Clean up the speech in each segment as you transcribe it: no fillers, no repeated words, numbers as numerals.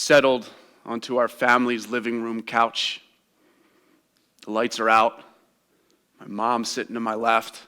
settled onto our family's living room couch. The lights are out. My mom's sitting to my left.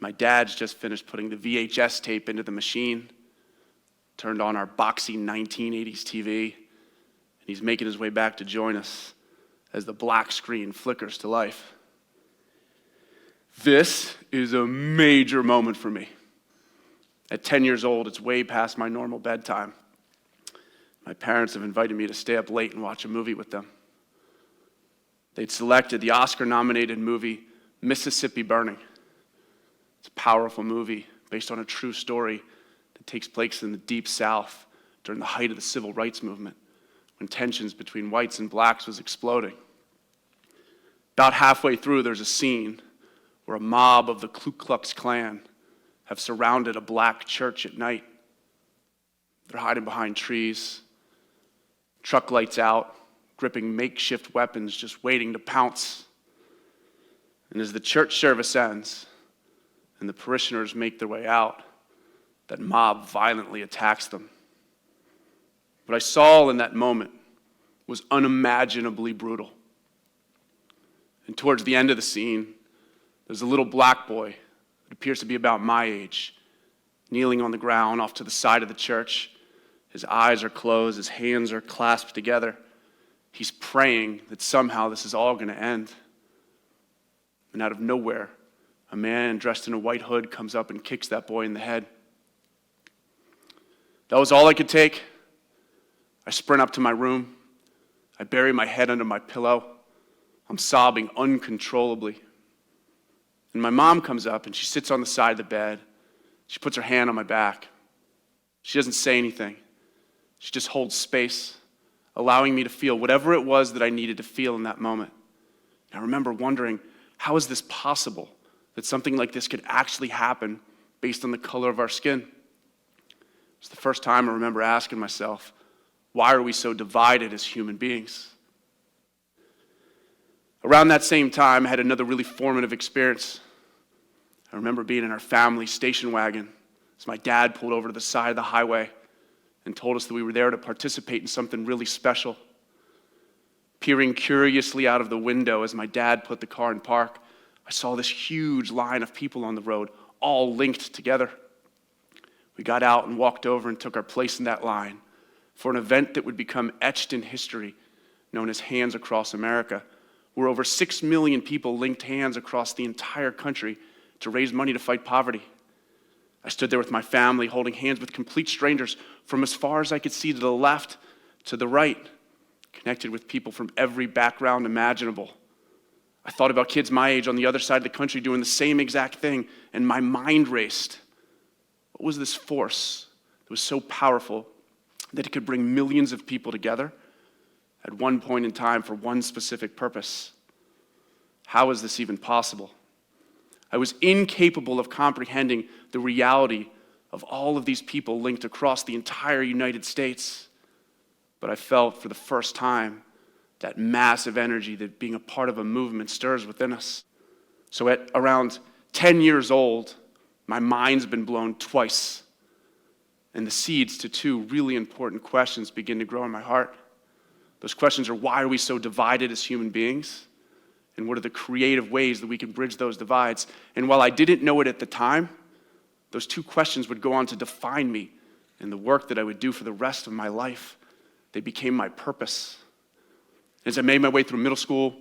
My dad's just finished putting the VHS tape into the machine, turned on our boxy 1980s TV, and he's making his way back to join us as the black screen flickers to life. This is a major moment for me. At 10 years old, it's way past my normal bedtime. My parents have invited me to stay up late and watch a movie with them. They'd selected the Oscar-nominated movie Mississippi Burning. It's a powerful movie based on a true story that takes place in the Deep South during the height of the Civil Rights Movement, when tensions between whites and blacks was exploding. About halfway through, there's a scene where a mob of the Ku Klux Klan have surrounded a black church at night. They're hiding behind trees, truck lights out, gripping makeshift weapons, just waiting to pounce. And as the church service ends and the parishioners make their way out, that mob violently attacks them. What I saw in that moment was unimaginably brutal. And towards the end of the scene, there's a little black boy that appears to be about my age, kneeling on the ground off to the side of the church. His eyes are closed, his hands are clasped together. He's praying that somehow this is all going to end. And out of nowhere, a man dressed in a white hood comes up and kicks that boy in the head. That was all I could take. I sprint up to my room. I bury my head under my pillow. I'm sobbing uncontrollably. And my mom comes up and she sits on the side of the bed. She puts her hand on my back. She doesn't say anything. She just holds space, allowing me to feel whatever it was that I needed to feel in that moment. And I remember wondering, how is this possible that something like this could actually happen based on the color of our skin? It's the first time I remember asking myself, why are we so divided as human beings? Around that same time, I had another really formative experience. I remember being in our family station wagon as my dad pulled over to the side of the highway and told us that we were there to participate in something really special. Peering curiously out of the window as my dad put the car in park, I saw this huge line of people on the road, all linked together. We got out and walked over and took our place in that line for an event that would become etched in history, known as Hands Across America, where over 6 million people linked hands across the entire country to raise money to fight poverty. I stood there with my family, holding hands with complete strangers from as far as I could see to the left to the right, connected with people from every background imaginable. I thought about kids my age on the other side of the country doing the same exact thing, and my mind raced. What was this force that was so powerful that it could bring millions of people together at one point in time for one specific purpose? How is this even possible? I was incapable of comprehending the reality of all of these people linked across the entire United States. But I felt for the first time that massive energy that being a part of a movement stirs within us. So at around 10 years old, my mind's been blown twice. And the seeds to two really important questions begin to grow in my heart. Those questions are, why are we so divided as human beings? And what are the creative ways that we can bridge those divides? And while I didn't know it at the time, those two questions would go on to define me and the work that I would do for the rest of my life. They became my purpose. As I made my way through middle school,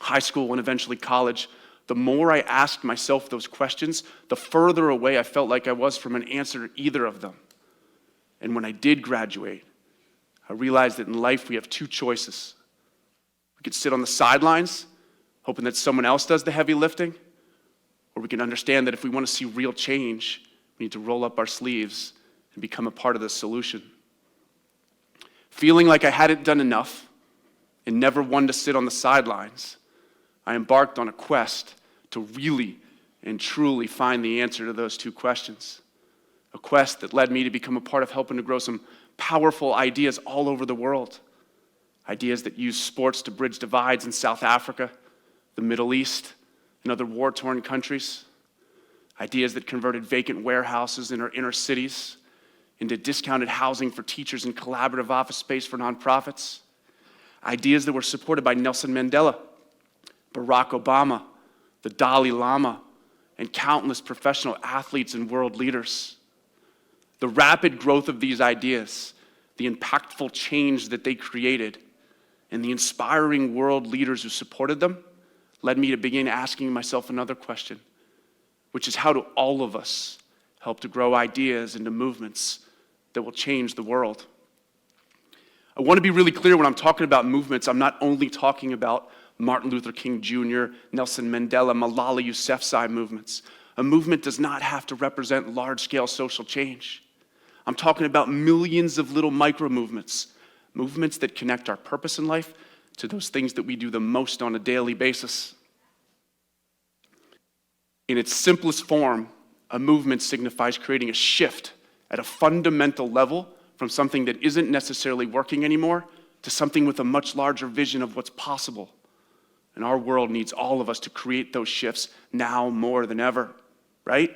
high school, and eventually college, the more I asked myself those questions, the further away I felt like I was from an answer to either of them. And when I did graduate, I realized that in life we have two choices. We could sit on the sidelines, hoping that someone else does the heavy lifting, or we can understand that if we want to see real change, we need to roll up our sleeves and become a part of the solution. Feeling like I hadn't done enough and never wanted to sit on the sidelines, I embarked on a quest to really and truly find the answer to those two questions. A quest that led me to become a part of helping to grow some powerful ideas all over the world. Ideas that use sports to bridge divides in South Africa, the Middle East, and other war-torn countries. Ideas that converted vacant warehouses in our inner cities into discounted housing for teachers and collaborative office space for nonprofits. Ideas that were supported by Nelson Mandela, Barack Obama, the Dalai Lama, and countless professional athletes and world leaders. The rapid growth of these ideas, the impactful change that they created, and the inspiring world leaders who supported them led me to begin asking myself another question, which is, how do all of us help to grow ideas into movements that will change the world? I want to be really clear when I'm talking about movements, I'm not only talking about Martin Luther King Jr., Nelson Mandela, Malala Yousafzai movements. A movement does not have to represent large-scale social change. I'm talking about millions of little micro-movements, movements that connect our purpose in life to those things that we do the most on a daily basis. In its simplest form, a movement signifies creating a shift at a fundamental level from something that isn't necessarily working anymore to something with a much larger vision of what's possible. And our world needs all of us to create those shifts now more than ever, right?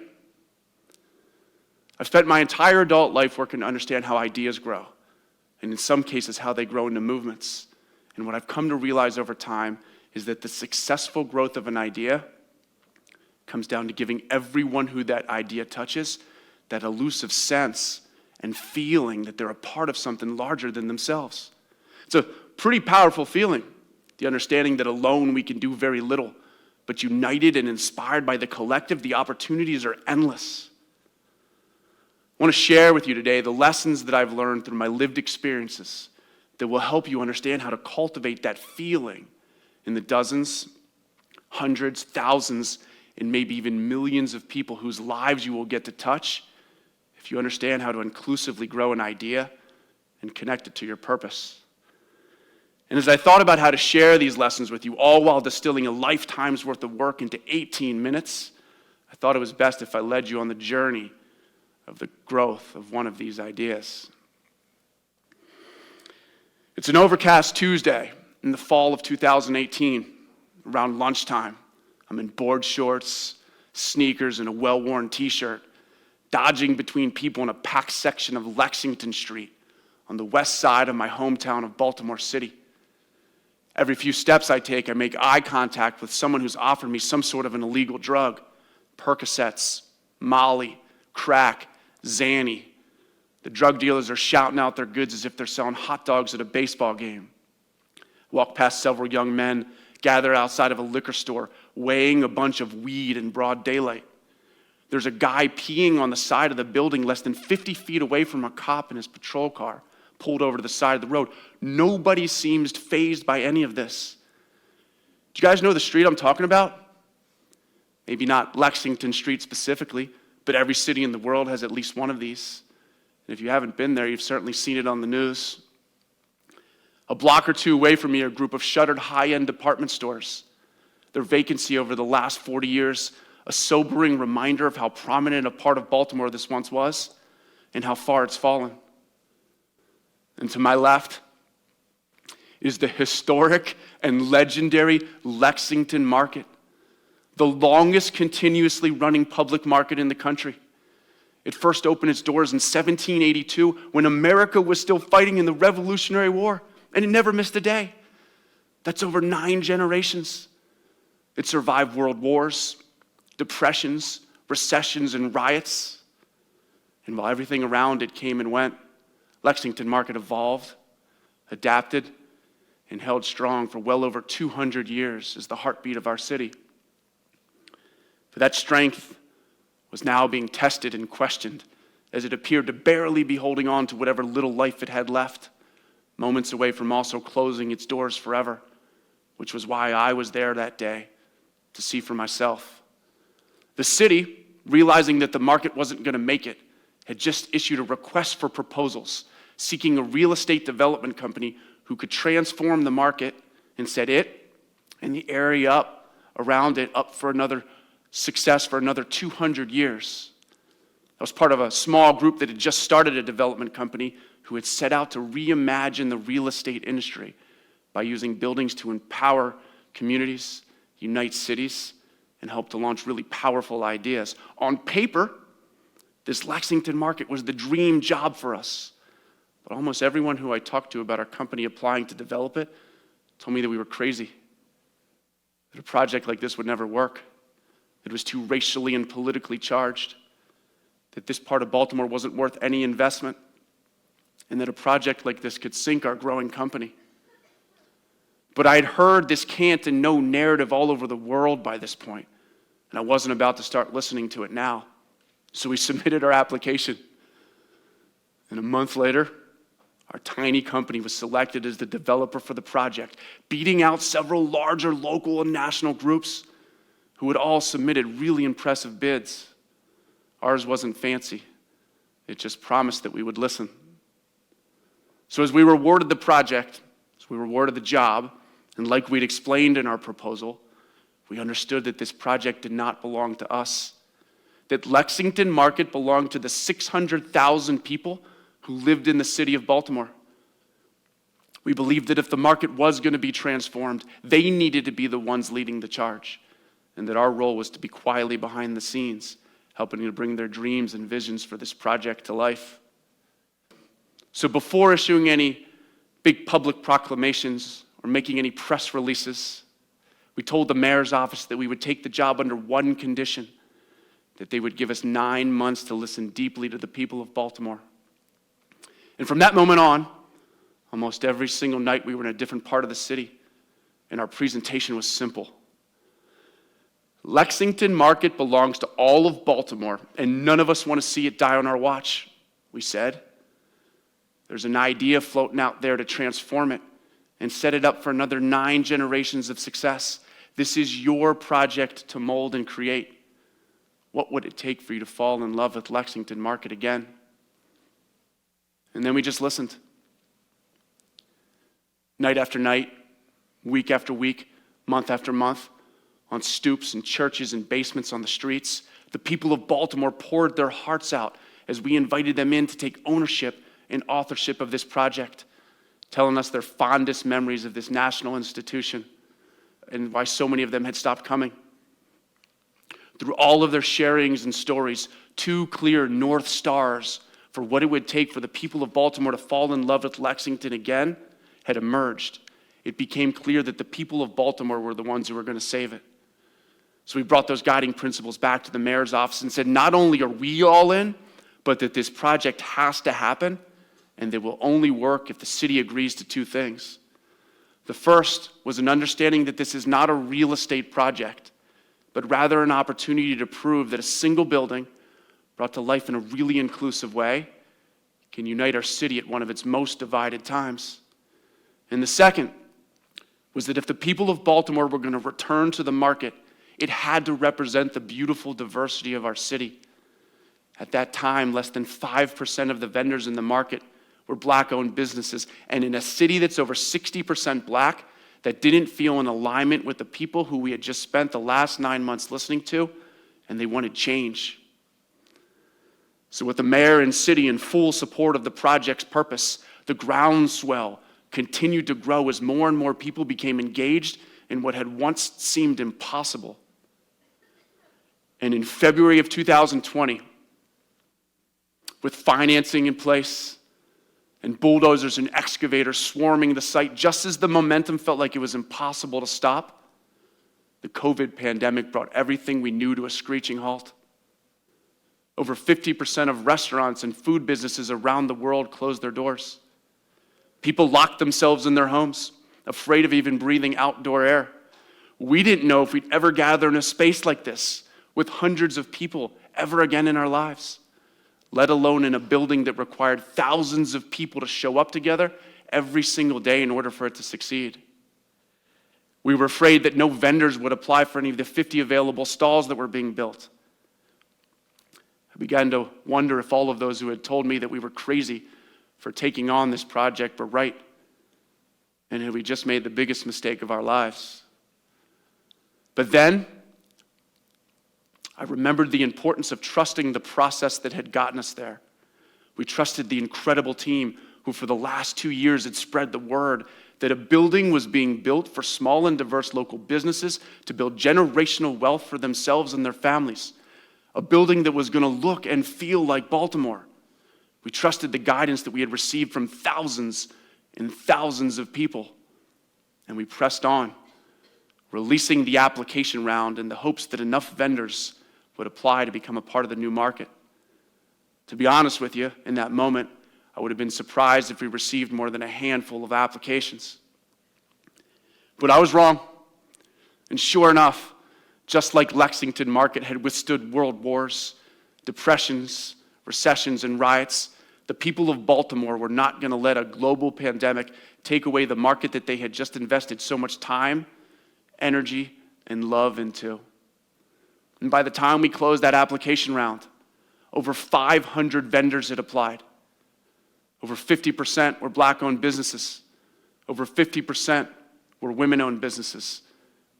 I've spent my entire adult life working to understand how ideas grow, and in some cases, how they grow into movements. And what I've come to realize over time is that the successful growth of an idea comes down to giving everyone who that idea touches that elusive sense and feeling that they're a part of something larger than themselves. It's a pretty powerful feeling, the understanding that alone we can do very little, but united and inspired by the collective, the opportunities are endless. I want to share with you today the lessons that I've learned through my lived experiences that will help you understand how to cultivate that feeling in the dozens, hundreds, thousands, and maybe even millions of people whose lives you will get to touch if you understand how to inclusively grow an idea and connect it to your purpose. And as I thought about how to share these lessons with you, all while distilling a lifetime's worth of work into 18 minutes, I thought it was best if I led you on the journey of the growth of one of these ideas. It's an overcast Tuesday in the fall of 2018, around lunchtime. I'm in board shorts, sneakers, and a well-worn t-shirt, dodging between people in a packed section of Lexington Street on the west side of my hometown of Baltimore City. Every few steps I take, I make eye contact with someone who's offered me some sort of an illegal drug. Percocets, Molly, crack, Xanny. The drug dealers are shouting out their goods as if they're selling hot dogs at a baseball game. Walk past several young men gathered outside of a liquor store, weighing a bunch of weed in broad daylight. There's a guy peeing on the side of the building less than 50 feet away from a cop in his patrol car, pulled over to the side of the road. Nobody seems fazed by any of this. Do you guys know the street I'm talking about? Maybe not Lexington Street specifically, but every city in the world has at least one of these. And if you haven't been there, you've certainly seen it on the news. A block or two away from me are a group of shuttered high-end department stores. Their vacancy over the last 40 years, a sobering reminder of how prominent a part of Baltimore this once was and how far it's fallen. And to my left is the historic and legendary Lexington Market, the longest continuously running public market in the country. It first opened its doors in 1782 when America was still fighting in the Revolutionary War, and it never missed a day. That's over 9 generations. It survived world wars, depressions, recessions, and riots. And while everything around it came and went, Lexington Market evolved, adapted, and held strong for well over 200 years as the heartbeat of our city. But that strength was now being tested and questioned as it appeared to barely be holding on to whatever little life it had left, moments away from also closing its doors forever, which was why I was there that day to see for myself. The city, realizing that the market wasn't going to make it, had just issued a request for proposals, seeking a real estate development company who could transform the market and set it and the area up around it up for another success for another 200 years. I was part of a small group that had just started a development company who had set out to reimagine the real estate industry by using buildings to empower communities, unite cities, and help to launch really powerful ideas. On paper, This Lexington market was the dream job for us. But almost everyone who I talked to about our company applying to develop it told me that we were crazy, that a project like this would never work, that it was too racially and politically charged, that this part of Baltimore wasn't worth any investment, and that a project like this could sink our growing company. But I'd heard this can't and no narrative all over the world by this point, and I wasn't about to start listening to it now. So we submitted our application. And a month later, our tiny company was selected as the developer for the project, beating out several larger local and national groups who had all submitted really impressive bids. Ours wasn't fancy. It just promised that we would listen. So as we were awarded the project, as we were awarded the job, and like we'd explained in our proposal, we understood that this project did not belong to us, that Lexington Market belonged to the 600,000 people who lived in the city of Baltimore. We believed that if the market was going to be transformed, they needed to be the ones leading the charge, and that our role was to be quietly behind the scenes, helping to bring their dreams and visions for this project to life. So before issuing any big public proclamations or making any press releases, we told the mayor's office that we would take the job under one condition, that they would give us 9 months to listen deeply to the people of Baltimore. And from that moment on, almost every single night we were in a different part of the city, and our presentation was simple. Lexington Market belongs to all of Baltimore, and none of us want to see it die on our watch, we said. There's an idea floating out there to transform it and set it up for another 9 generations of success. This is your project to mold and create. What would it take for you to fall in love with Lexington Market again? And then we just listened. Night after night, week after week, month after month, on stoops and churches and basements on the streets, the people of Baltimore poured their hearts out as we invited them in to take ownership and authorship of this project, telling us their fondest memories of this national institution and why so many of them had stopped coming. Through all of their sharings and stories, 2 clear North Stars for what it would take for the people of Baltimore to fall in love with Lexington again had emerged. It became clear that the people of Baltimore were the ones who were going to save it. So we brought those guiding principles back to the mayor's office and said, not only are we all in, but that this project has to happen, and it will only work if the city agrees to 2 things. The first was an understanding that this is not a real estate project, but rather an opportunity to prove that a single building brought to life in a really inclusive way can unite our city at one of its most divided times. And the second was that if the people of Baltimore were going to return to the market, it had to represent the beautiful diversity of our city. At that time, less than 5% of the vendors in the market were Black-owned businesses. And in a city that's over 60% Black, that didn't feel in alignment with the people who we had just spent the last 9 months listening to, and they wanted change. So with the mayor and city in full support of the project's purpose, the groundswell continued to grow as more and more people became engaged in what had once seemed impossible. And in February of 2020, with financing in place and bulldozers and excavators swarming the site, just as the momentum felt like it was impossible to stop, the COVID pandemic brought everything we knew to a screeching halt. Over 50% of restaurants and food businesses around the world closed their doors. People locked themselves in their homes, afraid of even breathing outdoor air. We didn't know if we'd ever gather in a space like this with hundreds of people ever again in our lives, let alone in a building that required thousands of people to show up together every single day in order for it to succeed. We were afraid that no vendors would apply for any of the 50 available stalls that were being built. I began to wonder if all of those who had told me that we were crazy for taking on this project were right, and had we just made the biggest mistake of our lives. But then, I remembered the importance of trusting the process that had gotten us there. We trusted the incredible team who for the last 2 years had spread the word that a building was being built for small and diverse local businesses to build generational wealth for themselves and their families. a building that was going to look and feel like Baltimore. We trusted the guidance that we had received from thousands and thousands of people, and we pressed on, releasing the application round in the hopes that enough vendors would apply to become a part of the new market. To be honest with you, in that moment, I would have been surprised if we received more than a handful of applications. But I was wrong. And sure enough, just like Lexington Market had withstood world wars, depressions, recessions, and riots, the people of Baltimore were not going to let a global pandemic take away the market that they had just invested so much time, energy, and love into. And by the time we closed that application round, over 500 vendors had applied. Over 50% were Black-owned businesses. Over 50% were women-owned businesses.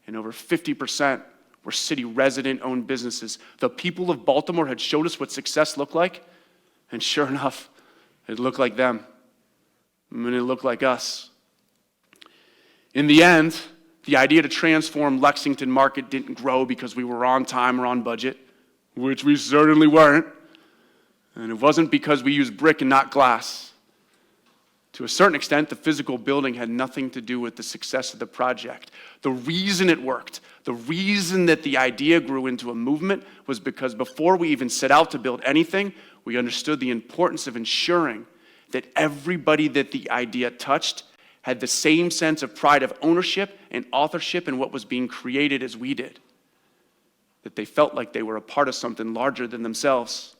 And over 50% were city resident-owned businesses. The people of Baltimore had showed us what success looked like, and sure enough, it looked like them. And it looked like us. In the end, the idea to transform Lexington Market didn't grow because we were on time or on budget, which we certainly weren't. And it wasn't because we used brick and not glass. To a certain extent, the physical building had nothing to do with the success of the project. The reason it worked, the reason that the idea grew into a movement was because before we even set out to build anything, we understood the importance of ensuring that everybody that the idea touched had the same sense of pride of ownership and authorship in what was being created as we did. That they felt like they were a part of something larger than themselves.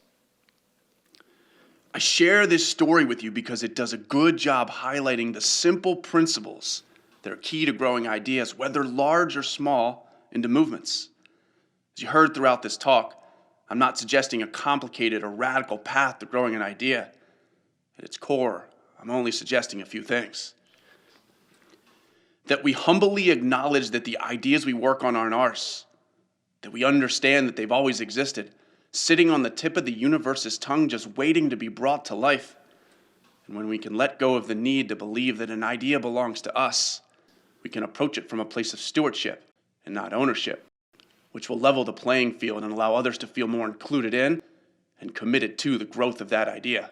I share this story with you because it does a good job highlighting the simple principles that are key to growing ideas, whether large or small, into movements. As you heard throughout this talk, I'm not suggesting a complicated or radical path to growing an idea. At its core, I'm only suggesting a few things. That we humbly acknowledge that the ideas we work on aren't ours, that we understand that they've always existed, sitting on the tip of the universe's tongue, just waiting to be brought to life. And when we can let go of the need to believe that an idea belongs to us, we can approach it from a place of stewardship and not ownership, which will level the playing field and allow others to feel more included in and committed to the growth of that idea.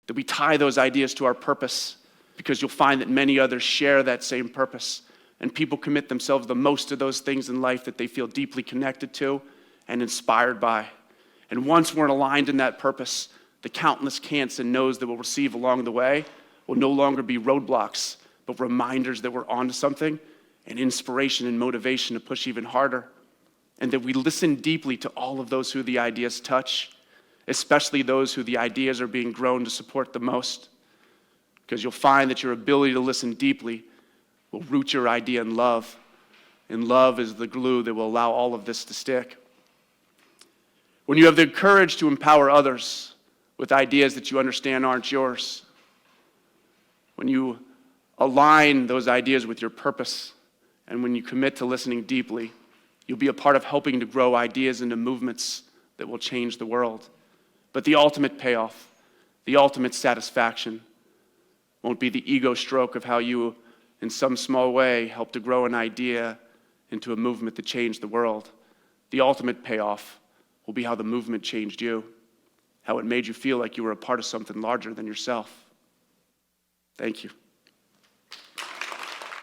That we tie those ideas to our purpose, because you'll find that many others share that same purpose, and people commit themselves the most to those things in life that they feel deeply connected to and inspired by. And once we're aligned in that purpose, the countless can'ts and no's that we'll receive along the way will no longer be roadblocks, but reminders that we're onto something, and inspiration and motivation to push even harder. And that we listen deeply to all of those who the ideas touch, especially those who the ideas are being grown to support the most. Because you'll find that your ability to listen deeply will root your idea in love. And love is the glue that will allow all of this to stick. When you have the courage to empower others with ideas that you understand aren't yours, when you align those ideas with your purpose, and when you commit to listening deeply, you'll be a part of helping to grow ideas into movements that will change the world. But the ultimate payoff, the ultimate satisfaction, won't be the ego stroke of how you, in some small way, help to grow an idea into a movement that changed the world. The ultimate payoff will be how the movement changed you, how it made you feel like you were a part of something larger than yourself. Thank you.